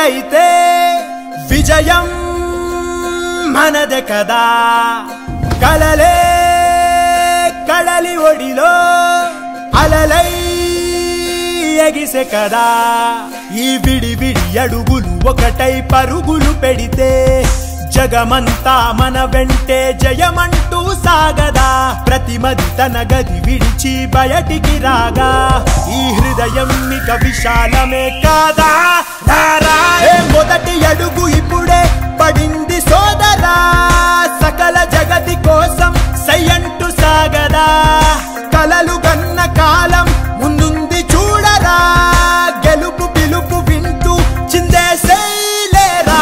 అయితే విజయం మనదే కదా కలలే కడలి ఒడిలో అలలై ఎగిసే కదా ఈ విడి విడి అడుగులు ఒకటై పరుగులు పెడితే జగమంతా మన వెంటే జయమంటూ సాగదా ప్రతిమది తన గది విడిచి బయటికి రాగా ఈ హృదయం ఇక విశాలమే కాదా మొదటి అడుగు ఇప్పుడే పడింది సోదరా సకల జగతి కోసం సయ్యంటూ సాగదా కలలు గన్న కాలం ముందుంది చూడరా గెలుపు పిలుపు వింటూ చిందేసేలేరా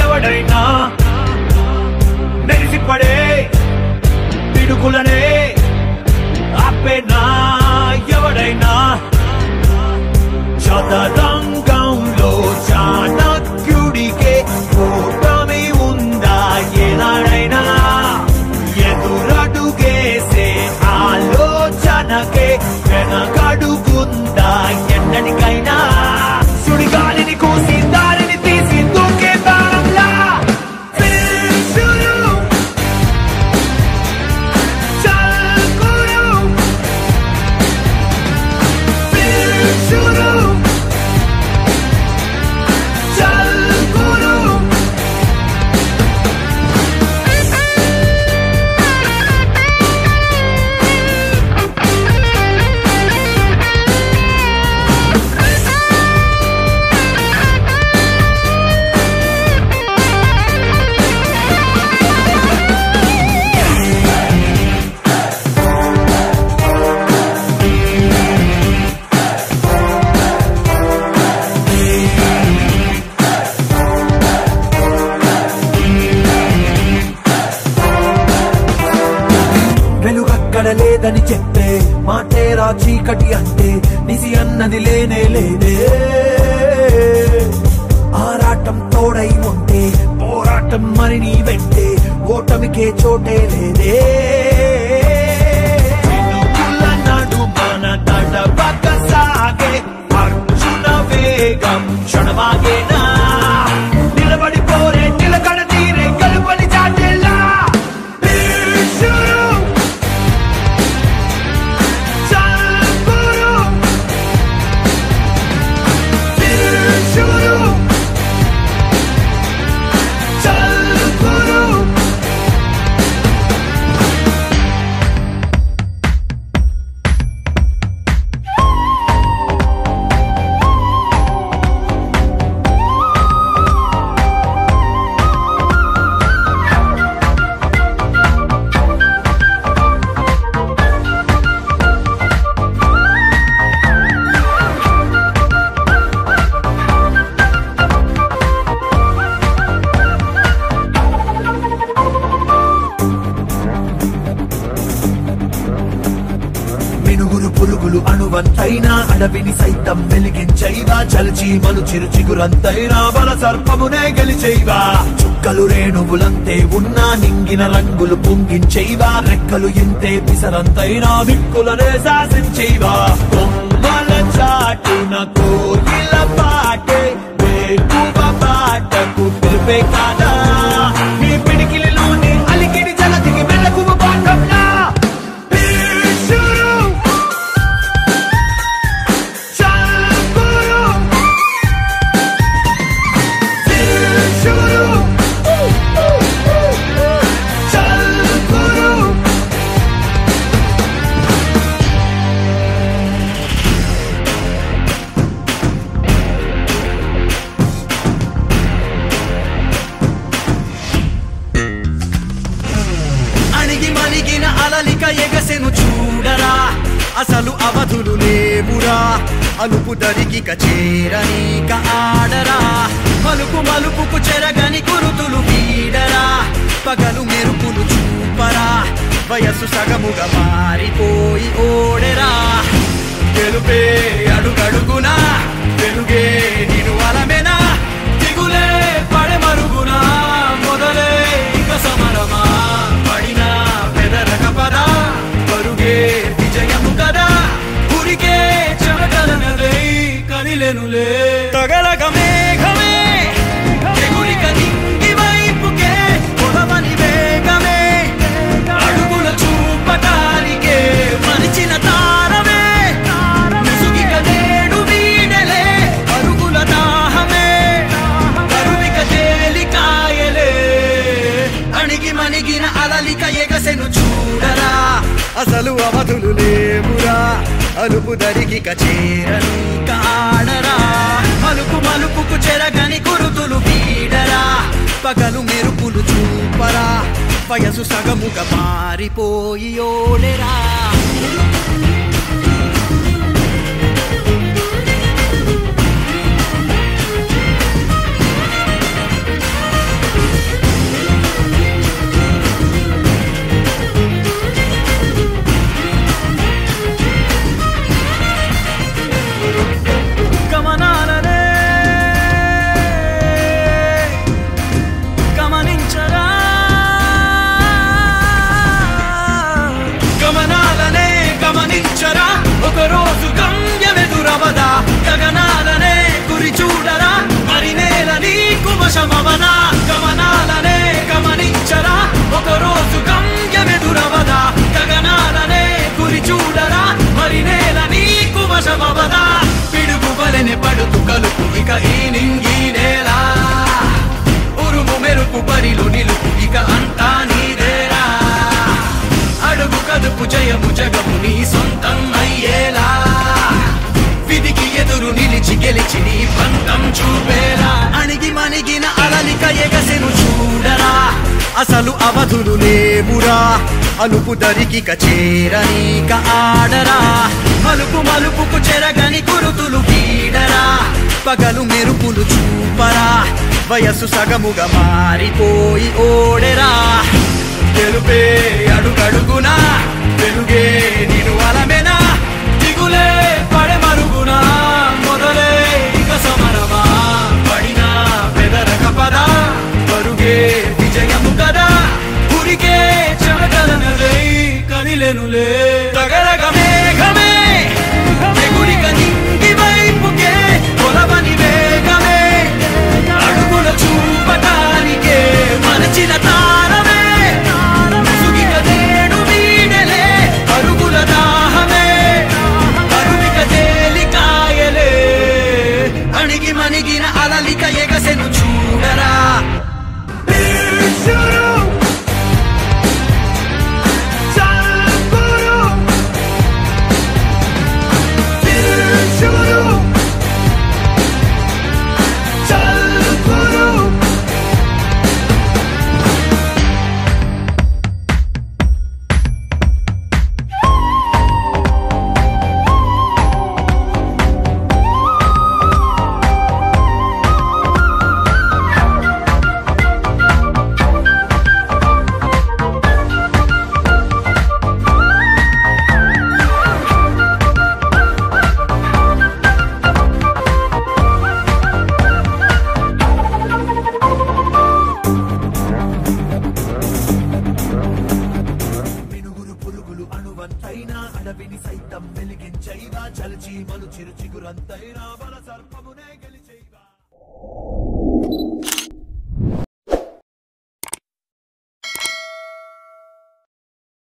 ఎవడైనా మెరిసిపడే పిడుగులనే ఆపేనా ఎవడైనా చదరంగంలో చాణక్యుడికే ఓటమి ఉందా ఏనాడైనా ఎదురడుగేసే ఆలోచనకే వెనకడుగుందా ఎన్నటికైనా సుడిగాలిని కూసి దారిని తీసి దూకే బాణంలా లేదని చెప్పే మాటేరా చీకటి అంటే నిసి అన్నది లేనే లేదే ఆరాటం తోడై ఉంటే పోరాటం మరి నీ వెంటే ఓటమికే చోటే లేదే నడు మన తడబక సాగే అర్జున వేగం క్షణమాగేనా నిలబడిపోరే నిలకడ తీరే కలుపని చాటేలా పురుగులు అణువంతైనా అడవిని సైతం వెలిగించైవా చలిచి మను చిరు చిగురంతైనా బల సర్పమునే గెలిచైవా చుక్కలు రేణువులంతే ఉన్నా నింగిన రంగులు పొంగించైవా రెక్కలు ఇంతే పిసరంతైనా దిక్కులనే శాసించైవా కొమ్మల చాటున కోయిల పాటే వేకువ పాటకు పిలిపే కాదా నీ పిడికిలిలోని అలికిడి జలదికి మెలకువ పాఠంలా అసలు అవధులు లేవురా అలుపు దరికిక చేరనీక ఆడరా మలుపు మలుపుకు చెరగని గురుతులు వీడరా పగలు మెరుపులు చూపరా వయస్సు సగముగా మారిపోయి ఓడెరా గెలుపే అడుగడుగునా వెలుగే నిను అలమెనా దిగులే పడే మరుగునా మొదలే ఇక సమరమా పడినా పెదరక పద పరుగే విజయము కదా ఉరికే చెమటలనలే కదిలెనులే తగలక మేఘమే ఎగురిక నింగి వైపుకే పొడవని వేగమే అడుగుల చూపటానికే మరిచిన తారమే ముసుగిక నేడు వీడలే అరుగుల దాహమే కరువిక తేలికాయలే అణిగి మణిగిన అలలిక ఎగసెను చూడరా అసలు అవధులు లేవురా అలుపు దరికిక చేరనీక ఆడరా మలుపు మలుపుకు చెరగని గురుతులు వీడరా పగలు మెరుపులు చూపరా వయసు సగముగా మారిపోయి ఓడెరా గమనాలనే గమనించరా గమనాలనే గమనించరా ఒకరోజు గమ్యమెదురవదా గగనాలనే గురి చూడరా మరి నేల నీకు వశమవనా గమనాలనే గమనించరా ఒకరోజు గమ్యమెదురవదా గగనాలనే గురి చూడరా మరి నేల నీకు వశమవదా పిడుగువలెనే పడుతు కలుపు ఇక ఈ నింగి నేల ఉరుము మెరుపు పరిలు నిలుపు ఇక అంతా నీదేరా అడుగు కదుపు జయము జగము నీ సొంతం అయ్యేలా విధికి ఎదురు నిలిచి గెలిచి నీ పంతం చూపేలా అణిగి మణిగిన అలలిక ఎగసెను చూడరా అసలు అవధులు లేవురా అలుపు దరికిక చేరనీక ఆడరా మలుపు మలుపుకు చెరగని గురుతులు వీడరా పగలు మెరుపులు చూపరా వయస్సు సగముగా మారిపోయి ఓడెరా గెలుపే అడుగడుగునా వెలుగే నిను అలమెనా దిగులే పడే మరుగునా మొదలే ఇక సమరమా పడినా పెదరక పద పరుగే విజయము కదా ఉరికే చెమటలనలే కదిలెనులే తగలక మేఘమే ఎగురిక నింగి వైపుకే పొలవని వేగమే అడుగుల చూపటానికే మరచిన తారమే ముసుగిక నేడు వీడలే అరుగుల దాహమే కరువిక తేలికాయలే అణిగి మణిగిన అలలిక ఎగసెను చూడరా అడవిని సైతం వెలిగించైనా చలిచి మలు చిరు చిగురంతైనా బల సర్పమునే